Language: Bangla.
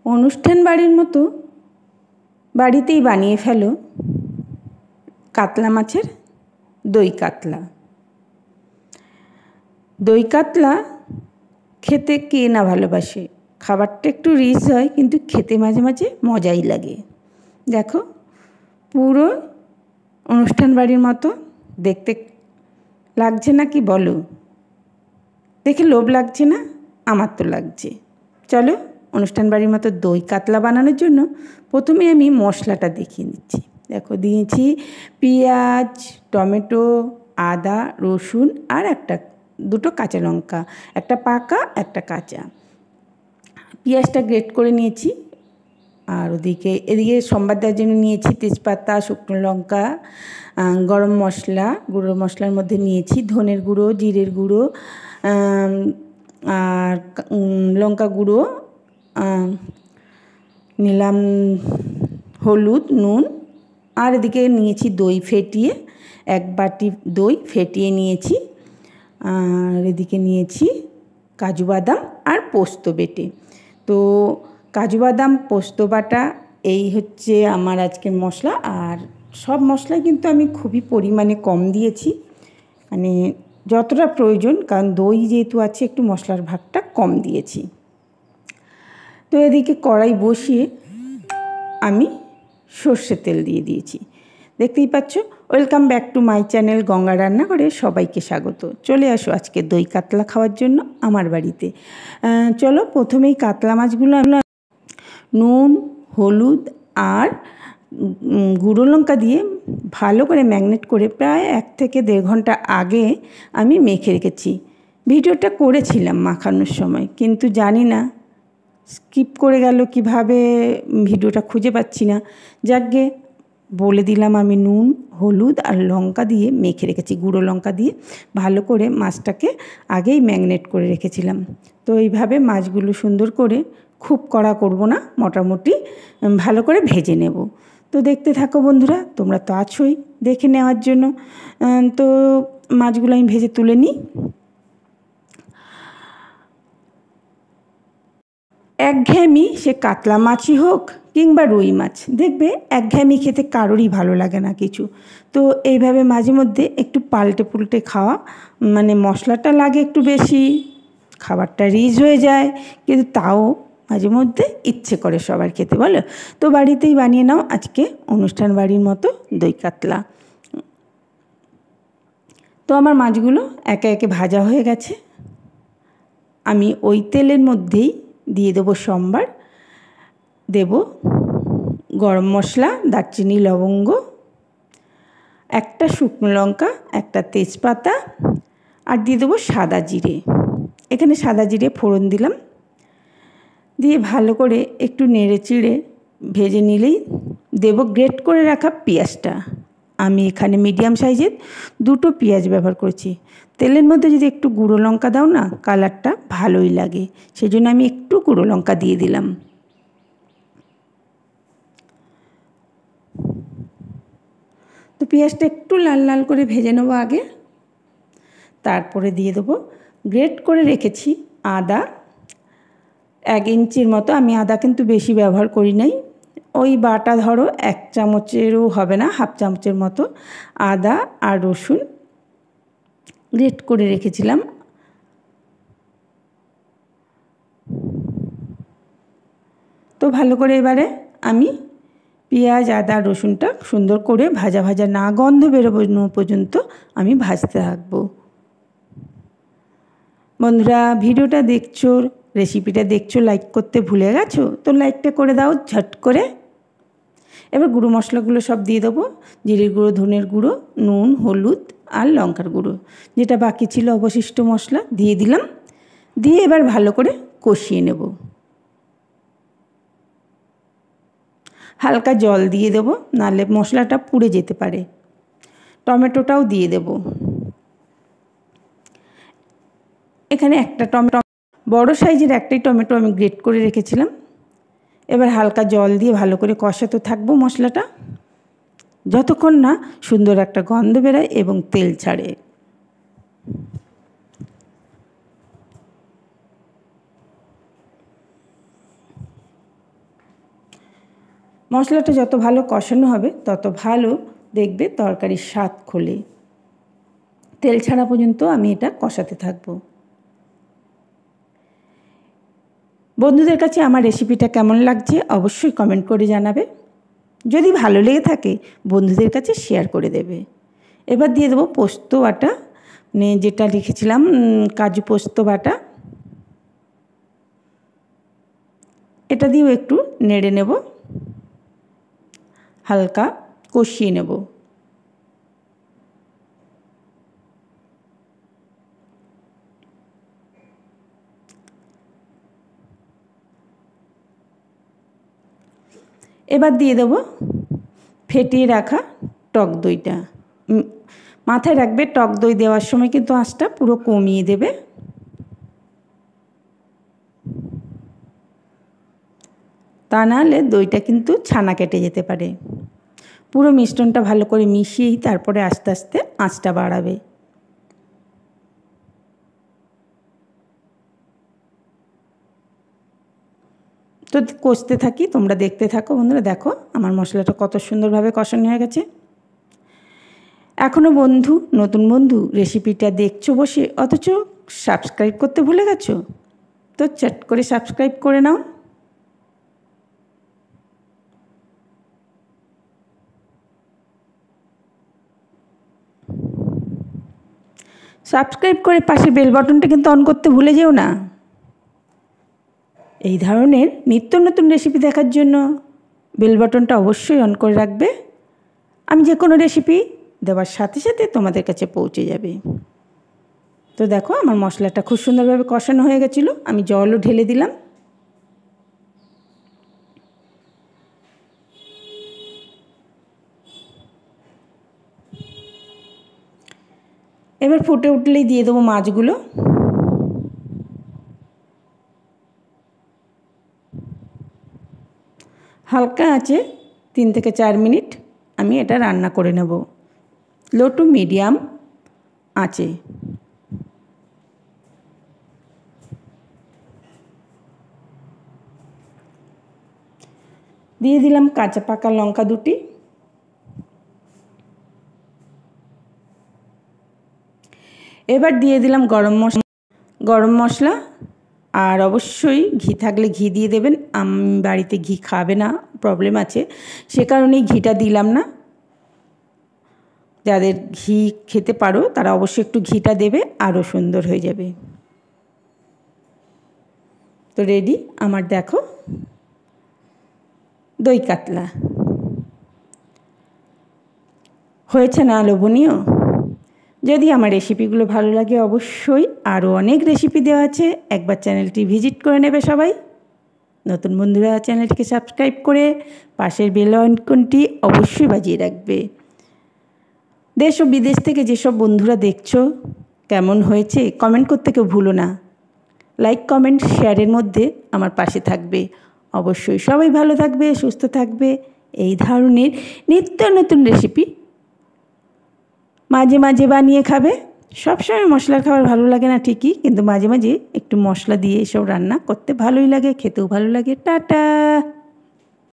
অনুষ্ঠান বাড়ির মতো বাড়িতেই বানিয়ে ফেলো কাতলা মাছের দই কাতলা। দই কাতলা খেতে কে না ভালোবাসে। খাবারটা একটু রিচ হয়, কিন্তু খেতে মাঝে মাঝে মজাই লাগে। দেখো, পুরো অনুষ্ঠান বাড়ির মতো দেখতে লাগছে না কি বলো? দেখে লোভ লাগছে না? আমার তো লাগছে। চলো, অনুষ্ঠান বাড়ির মতো দই কাতলা বানানোর জন্য প্রথমে আমি মশলাটা দেখিয়ে নিচ্ছি। দেখো, দিয়েছি পেঁয়াজ, টমেটো, আদা, রসুন আর দুটো কাঁচা লঙ্কা, একটা পাকা একটা কাঁচা। পেঁয়াজটা গ্রেট করে নিয়েছি। আর এদিকে সম্বাদ দেওয়ার জন্য নিয়েছি তেজপাতা, শুকনো লঙ্কা, গরম মশলা। গুঁড়ো মশলার মধ্যে নিয়েছি ধনের গুঁড়ো, জিরের গুঁড়ো, আর লঙ্কা গুঁড়ো, নিলাম হলুদ, নুন। আর এদিকে নিয়েছি দই ফেটিয়ে, 1 বাটি দই ফেটিয়ে নিয়েছি। আর এদিকে নিয়েছি কাজু বাদাম আর পোস্ত বেটে। তো কাজু বাদাম পোস্ত বাটা এই হচ্ছে আমার আজকের মশলা। আর সব মশলাই কিন্তু আমি খুবই পরিমাণে কম দিয়েছি, মানে যতটা প্রয়োজন, কারণ দই যেহেতু আছে একটু মশলার ভাগটা কম দিয়েছি। তো এদিকে কড়াই বসিয়ে আমি সর্ষের তেল দিয়ে দিয়েছি। দেখতেই পাচ্ছ। Welcome back to my channel Ganga রান্নাঘরে সবাইকে স্বাগত। চলে আসো আজকে দই কাতলা খাওয়ার জন্য আমার বাড়িতে। চলো, প্রথমেই কাতলা মাছগুলো নুন, হলুদ আর গুঁড়ো লঙ্কা দিয়ে ভালো করে ম্যারিনেট করে প্রায় 1 থেকে 1.5 ঘন্টা আগে আমি মেখে রেখেছি। ভিডিওটা করেছিলাম মাখানোর সময়, কিন্তু জানি না স্কিপ করে গেল কিভাবে, ভিডিওটা খুঁজে পাচ্ছি না। যাকগে বলে দিলাম, আমি নুন, হলুদ আর লঙ্কা দিয়ে মেখে রেখেছি। গুঁড়ো লঙ্কা দিয়ে ভালো করে মাছটাকে আগেই ম্যারিনেট করে রেখেছিলাম। তো এইভাবে মাছগুলো সুন্দর করে, খুব কড়া করব না, মোটামুটি ভালো করে ভেজে নেব। তো দেখতে থাকো বন্ধুরা, তোমরা তো আছোই দেখে নেওয়ার জন্য। তো মাছগুলো আমি ভেজে তুলে নিই। একঘেয়েমি সে কাতলা মাছই হোক কিংবা রুই মাছ, দেখবে একঘেয়েমি খেতে কারোরই ভালো লাগে না কিছু। তো এইভাবে মাঝে মধ্যে একটু পাল্টে পুল্টে খাওয়া, মানে মশলাটা লাগে একটু বেশি, খাবারটা রিচ হয়ে যায়, কিন্তু তাও মাঝে মধ্যে ইচ্ছে করে সবার খেতে, বলো? তো বাড়িতেই বানিয়ে নাও আজকে অনুষ্ঠান বাড়ির মতো দই কাতলা। তো আমার মাছগুলো একে একে ভাজা হয়ে গেছে। আমি ওই তেলের মধ্যেই দিয়ে দেবো সম্বার, দেব গরম মশলা, দারচিনি, লবঙ্গ, একটা শুকনো লঙ্কা, একটা তেজপাতা, আর দিয়ে দেবো সাদা জিরে। এখানে সাদা জিরে ফোড়ন দিলাম, দিয়ে ভালো করে একটু নেড়ে চিড়ে ভেজে নিলেই দেব গ্রেট করে রাখা পেঁয়াজটা। আমি এখানে মিডিয়াম সাইজের 2টো পেঁয়াজ ব্যবহার করেছি। তেলের মধ্যে যদি একটু গুঁড়ো লঙ্কা দাও না, কালারটা ভালোই লাগে, সেই জন্য আমি একটু গুঁড়ো লঙ্কা দিয়ে দিলাম। তো পেঁয়াজটা একটু লাল লাল করে ভেজে নেবো আগে। তারপরে দিয়ে দেবো গ্রেট করে রেখেছি আদা, 1 ইঞ্চির মতো। আমি আদা কিন্তু বেশি ব্যবহার করি নাই, ওই বাটা ধরো 1 চামচেরও হবে না, 1/2 চামচের মতো আদা আর রসুন গ্রেট করে রেখেছিলাম। তো ভালো করে এবারে আমি পেঁয়াজ, আদা, রসুনটা সুন্দর করে ভাজা ভাজা না গন্ধ বেরোনো পর্যন্ত আমি ভাজতে থাকবো। বন্ধুরা, ভিডিওটা দেখছো, রেসিপিটা দেখছো, লাইক করতে ভুলে গেছো? তো লাইকটা করে দাও ঝট করে। এবার গুঁড়ো মশলাগুলো সব দিয়ে দেবো, জিরের গুঁড়ো, ধনের গুঁড়ো, নুন, হলুদ আর লঙ্কার গুঁড়ো, যেটা বাকি ছিল অবশিষ্ট মশলা দিয়ে দিলাম। দিয়ে এবার ভালো করে কষিয়ে নেব। হালকা জল দিয়ে দেবো, নাহলে মশলাটা পুড়ে যেতে পারে। টমেটোটাও দিয়ে দেব। এখানে একটা টমেটো, বড় সাইজের একটাই টমেটো আমি গ্রেট করে রেখেছিলাম। এবার হালকা জল দিয়ে ভালো করে কষাতে থাকবো মশলাটা, যতক্ষণ না সুন্দর একটা গন্ধ বেরোয় এবং তেল ছাড়ে। মশলাটা যত ভালো কষানো হবে তত ভালো দেখবে তরকারির স্বাদ খোলে। তেল ছাড়া পর্যন্ত আমি এটা কষাতে থাকবো। বন্ধুদের কাছে আমার রেসিপিটা কেমন লাগছে অবশ্যই কমেন্ট করে জানাবে। যদি ভালো লেগে থাকে বন্ধুদের কাছে শেয়ার করে দেবে। এবার দিয়ে দেবো পোস্ত বাটা, মানে যেটা লিখেছিলাম কাজু পোস্ত বাটা। এটা দিয়েও একটু নেড়ে নেব, হালকা কষিয়ে নেব। এবার দিয়ে দেবো ফেটিয়ে রাখা টক দইটা। মাথায় রাখবে টক দই দেওয়ার সময় কিন্তু আঁচটা পুরো কমিয়ে দেবে। তা নাহলে দইটা কিন্তু ছানা কেটে যেতে পারে। পুরো মিশ্রণটা ভালো করে মিশিয়েই তারপরে আস্তে আস্তে আঁচটা বাড়াবে। তো কষতে থাকি, তোমরা দেখতে থাকো বন্ধুরা। দেখো আমার মশলাটা কত সুন্দরভাবে কষানো হয়ে গেছে। এখনও নতুন বন্ধু রেসিপিটা দেখছো বসে, অথচ সাবস্ক্রাইব করতে ভুলে গেছো। তো চট করে সাবস্ক্রাইব করে নাও। সাবস্ক্রাইব করে পাশে বেল বাটনটা কিন্তু অন করতে ভুলে যেও না। এই ধরনের নিত্য নতুন রেসিপি দেখার জন্য বেল বাটনটা অবশ্যই অন করে রাখবে। আমি যে কোনো রেসিপি দেওয়ার সাথে সাথে তোমাদের কাছে পৌঁছে যাবে। তো দেখো আমার মশলাটা খুব সুন্দরভাবে কষানো হয়ে গেছিলো। আমি জলও ঢেলে দিলাম। এবার ফুটে উঠলেই দিয়ে দেবো মাছগুলো। হালকা আঁচে 3 থেকে 4 মিনিট আমি এটা রান্না করে নেব, লো টু মিডিয়াম আঁচে। দিয়ে দিলাম কাঁচা পাকা লঙ্কা 2টি। এবার দিয়ে দিলাম গরম মশলা, আর অবশ্যই ঘি থাকলে ঘি দিয়ে দেবেন। আমি বাড়িতে ঘি খাবে না, প্রবলেম আছে, সে কারণেই ঘিটা দিলাম না। যাদের ঘি খেতে পারো তারা অবশ্যই একটু ঘিটা দেবে, আরও সুন্দর হয়ে যাবে। তো রেডি আমার দেখো দই কাতলা। হয়েছে না লোভনীয়? যদি আমার রেসিপিগুলো ভালো লাগে অবশ্যই আরও অনেক রেসিপি দেওয়া আছে, একবার চ্যানেলটি ভিজিট করে নেবে সবাই। নতুন বন্ধুরা চ্যানেলটিকে সাবস্ক্রাইব করে পাশের বেল আইকনটি অবশ্যই বাজিয়ে রাখবে। দেশ ও বিদেশ থেকে যেসব বন্ধুরা দেখছো কেমন হয়েছে কমেন্ট করতে কেউ ভুলো না। লাইক কমেন্ট শেয়ারের মধ্যে আমার পাশে থাকবে। অবশ্যই সবাই ভালো থাকবে, সুস্থ থাকবে। এই ধরনের নিত্য নতুন রেসিপি মাঝে মাঝে বানিয়ে খাবে। সবসময় মশলার খাবার ভালো লাগে না ঠিকই, কিন্তু মাঝে মাঝে একটু মশলা দিয়ে এসব রান্না করতে ভালোই লাগে, খেতেও ভালো লাগে। টাটা।